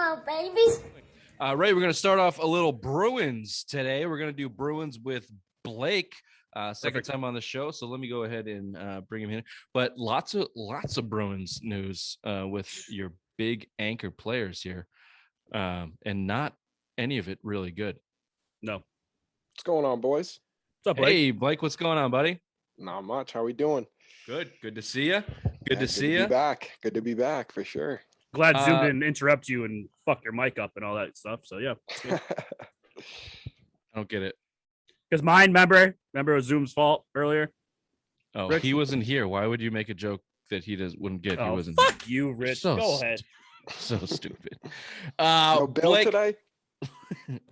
Hello, babies. Ray, we're going to start off a little Bruins today. We're going to do Bruins with Blake. Second time on the show, so let me go ahead and bring him in. But lots of Bruins news with your big anchor players here, and not any of it really good. No. What's going on, boys? What's up, Blake? Hey, Blake, what's going on, buddy? Not much. How we doing? Good to see you. Good to see you. Good to be back for sure. Glad Zoom didn't interrupt you and fuck your mic up and all that stuff. So yeah, I don't get it. because mine, remember it was Zoom's fault earlier. Oh, Rich? He wasn't here. Why would you make a joke that wouldn't get? He Oh, wasn't. fuck you, Rich. So Go ahead. So stupid. No Bill Blake, today?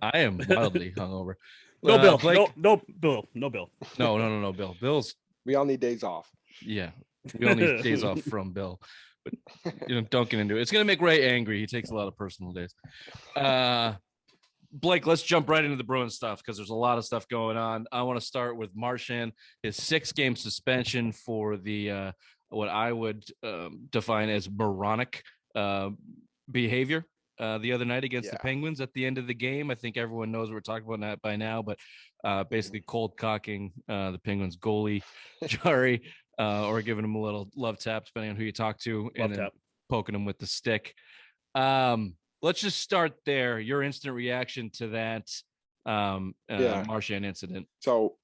I am wildly hungover. No Bill. Blake, No Bill. No Bill. No, Bill. Bill's. We all need days off. Yeah, we all need days off from Bill, but don't get into it. It's gonna make Ray angry. He takes a lot of personal days. Blake, let's jump right into the Bruins stuff because there's a lot of stuff going on. I want to start with Marchand, his 6-game suspension for the what I would define as moronic behavior the other night against the Penguins at the end of the game. I think everyone knows what we're talking about that by now, but basically cold cocking the Penguins goalie, Jari, or giving him a little love tap, depending on who you talk to, and then poking him with the stick. Let's just start there. Your instant reaction to that Marchand incident. So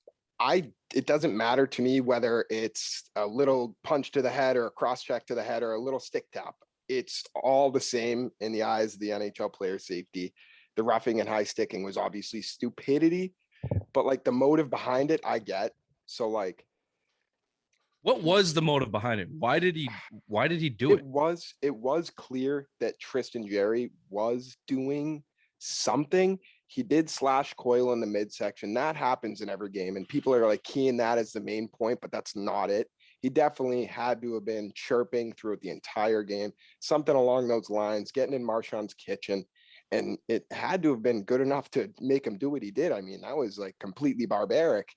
it doesn't matter to me whether it's a little punch to the head or a cross check to the head or a little stick tap. It's all the same in the eyes of the NHL player safety. The roughing and high sticking was obviously stupidity, but like the motive behind it, I get. So like, what was the motive behind it? Why did he do it? It was clear that Tristan Jarry was doing something. He did slash Coyle in the midsection. That happens in every game, and people are like keying that as the main point, but that's not it. He definitely had to have been chirping throughout the entire game, something along those lines, getting in Marchand's kitchen, and it had to have been good enough to make him do what he did. I mean, that was like completely barbaric.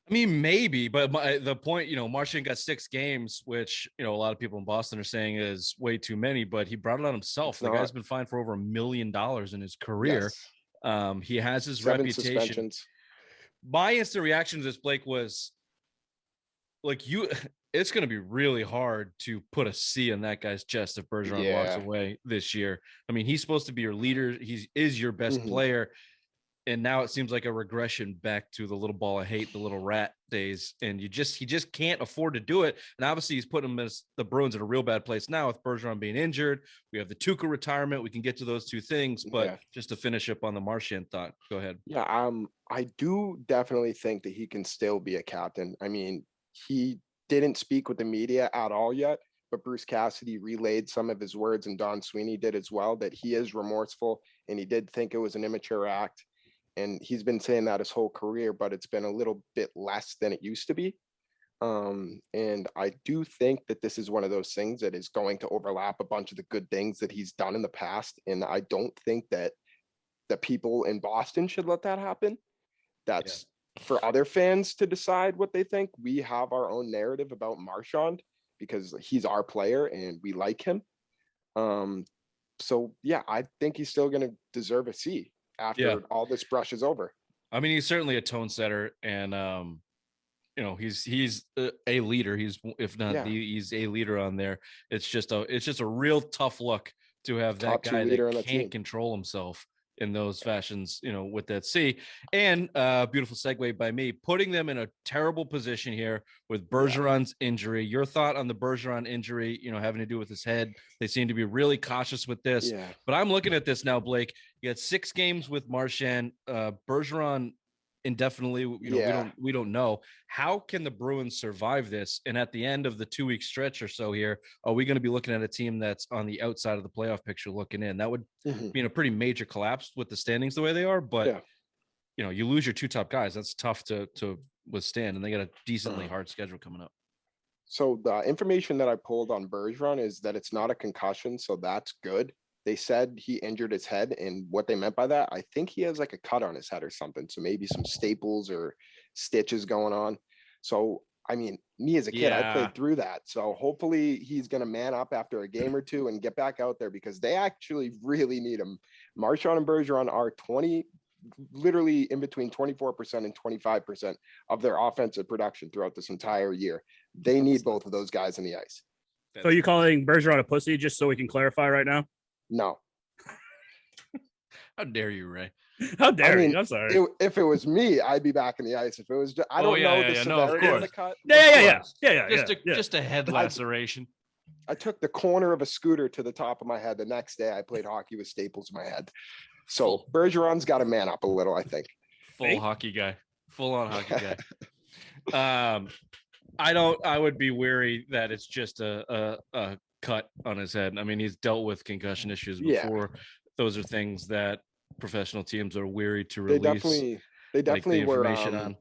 I mean, maybe, but the point, Marchand got 6 games, which, a lot of people in Boston are saying is way too many, but he brought it on himself. The guy's been fined for over $1 million in his career. Yes. He has his 7 reputation. suspensions. My instant reaction to this, Blake, was like, it's going to be really hard to put a C on that guy's chest if Bergeron walks away this year. I mean, he's supposed to be your leader. He is your best player. And now it seems like a regression back to the little ball of hate, the little rat days. And he just can't afford to do it. And obviously he's putting the Bruins in a real bad place now with Bergeron being injured. We have the Tuukka retirement. We can get to those two things, but just to finish up on the Marchand thought, go ahead. Yeah. I do definitely think that he can still be a captain. I mean, he didn't speak with the media at all yet, but Bruce Cassidy relayed some of his words, and Don Sweeney did as well, that he is remorseful and he did think it was an immature act. And he's been saying that his whole career, but it's been a little bit less than it used to be. And I do think that this is one of those things that is going to overlap a bunch of the good things that he's done in the past. And I don't think that the people in Boston should let that happen. That's for other fans to decide what they think. We have our own narrative about Marchand because he's our player and we like him. So yeah, I think he's still going to deserve a C after all this brush is over. I mean, he's certainly a tone setter, and he's a leader. He's, if not he's a leader on there. It's just a real tough look to have that guy that can't control himself in those fashions, with that C. And beautiful segue by me, putting them in a terrible position here with Bergeron's injury. Your thought on the Bergeron injury, having to do with his head. They seem to be really cautious with this. But I'm looking at this now, Blake. You had 6 games with Marchand, Bergeron indefinitely. We don't know. How can the Bruins survive this? And at the end of the 2-week stretch or so here, are we going to be looking at a team that's on the outside of the playoff picture looking in? That would mean a pretty major collapse with the standings the way they are. But you lose your 2 top guys. That's tough to withstand, and they got a decently hard schedule coming up. So the information that I pulled on Bergeron is that it's not a concussion, so that's good. They said he injured his head, and what they meant by that, I think he has like a cut on his head or something. So maybe some staples or stitches going on. So I mean, me as a kid, I played through that. So hopefully he's going to man up after a game or two and get back out there, because they actually really need him. Marchand and Bergeron are literally in between 24% and 25% of their offensive production throughout this entire year. They need both of those guys in the ice. So you calling Bergeron a pussy, just so we can clarify right now? No. How dare you, Ray? How dare you? I'm sorry. If it was me, I'd be back in the ice. If it was, I don't know the severity of the cut. Just a head laceration. I took the corner of a scooter to the top of my head. The next day, I played hockey with staples in my head. So Bergeron's got to man up a little, I think. Full hockey guy, full on hockey guy. I would be weary that it's just a cut on his head. I mean, he's dealt with concussion issues before. Yeah. Those are things that professional teams are weary to release. They definitely were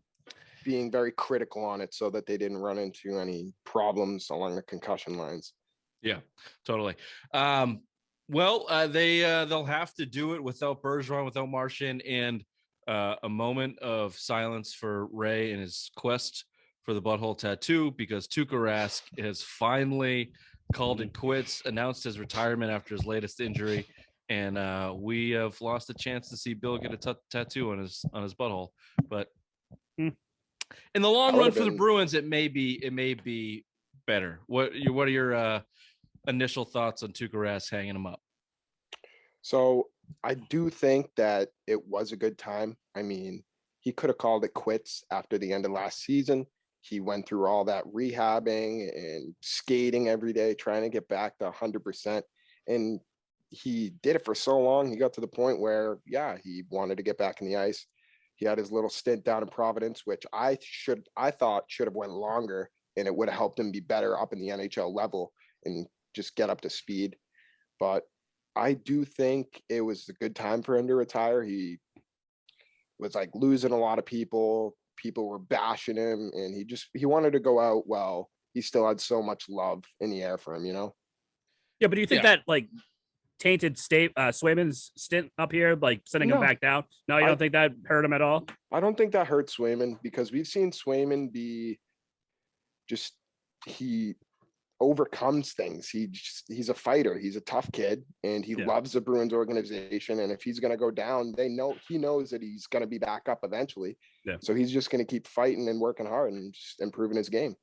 being very critical on it so that they didn't run into any problems along the concussion lines. Yeah, totally. They'll have to do it without Bergeron, without Marchand, and a moment of silence for Ray in his quest for the butthole tattoo, because Tuukka Rask has finally called it quits, announced his retirement after his latest injury, and we have lost a chance to see Bill get a tattoo on his butthole. But in the long run for the Bruins, it may be better. What are your initial thoughts on Tuukka Rask hanging him up? So I do think that it was a good time. I mean, he could have called it quits after the end of last season. He went through all that rehabbing and skating every day, trying to get back to 100%. And he did it for so long. He got to the point where, he wanted to get back in the ice. He had his little stint down in Providence, which I thought should have went longer, and it would have helped him be better up in the NHL level and just get up to speed. But I do think it was a good time for him to retire. He was like losing a lot of people. People were bashing him, and he wanted to go out. Well, he still had so much love in the air for him, you know? Yeah, but do you think that like tainted Swayman's stint up here, like sending him back down? No, you don't think that hurt him at all? I don't think that hurt Swayman, because we've seen Swayman he overcomes things. He's a fighter. He's a tough kid, and he loves the Bruins organization. And if he's going to go down, he knows that he's going to be back up eventually. Yeah. So he's just going to keep fighting and working hard and just improving his game.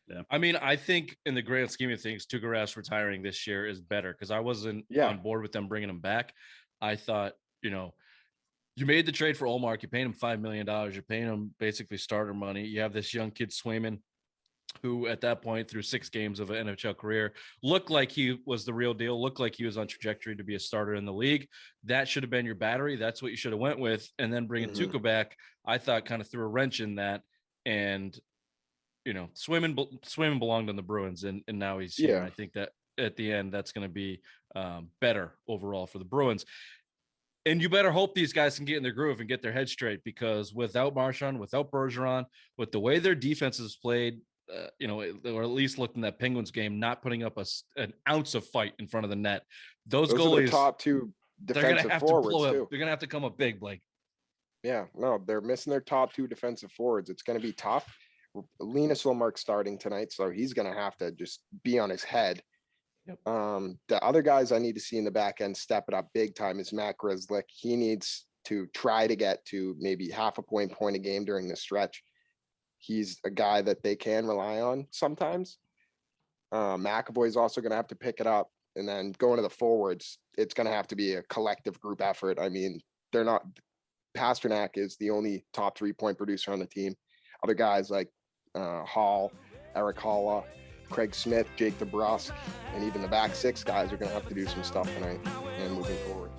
Yeah. I mean, I think in the grand scheme of things, Tuukka Rask retiring this year is better, because I wasn't on board with them bringing him back. I thought, you made the trade for Ullmark. You're paying him $5 million. You're paying him basically starter money. You have this young kid, Swayman, who at that point, through 6 games of an NHL career, looked like he was the real deal, looked like he was on trajectory to be a starter in the league. That should have been your battery. That's what you should have went with. And then bringing Tuukka back, I thought kind of threw a wrench in that. And, Swayman belonged on the Bruins, and now he's here. Yeah. I think that at the end, that's going to be better overall for the Bruins. And you better hope these guys can get in their groove and get their head straight, because without Marchand, without Bergeron, with the way their defense is played, or at least looked in that Penguins game, not putting up an ounce of fight in front of the net. Those goalies, are the top 2 defensive forwards too. They're going to have to come up big, Blake. Yeah, no, they're missing their top 2 defensive forwards. It's going to be tough. Linus Ullmark starting tonight, so he's going to have to just be on his head. Yep. The other guys I need to see in the back end step it up big time is Matt Grzelcyk. He needs to try to get to maybe half a point a game during the stretch. He's a guy that they can rely on sometimes. McAvoy's also going to have to pick it up. And then going to the forwards, it's going to have to be a collective group effort. I mean, Pasternak is the only top 3-point producer on the team. Other guys like Hall, Eric Halla, Craig Smith, Jake DeBrusk, and even the back 6 guys are going to have to do some stuff tonight and moving forward.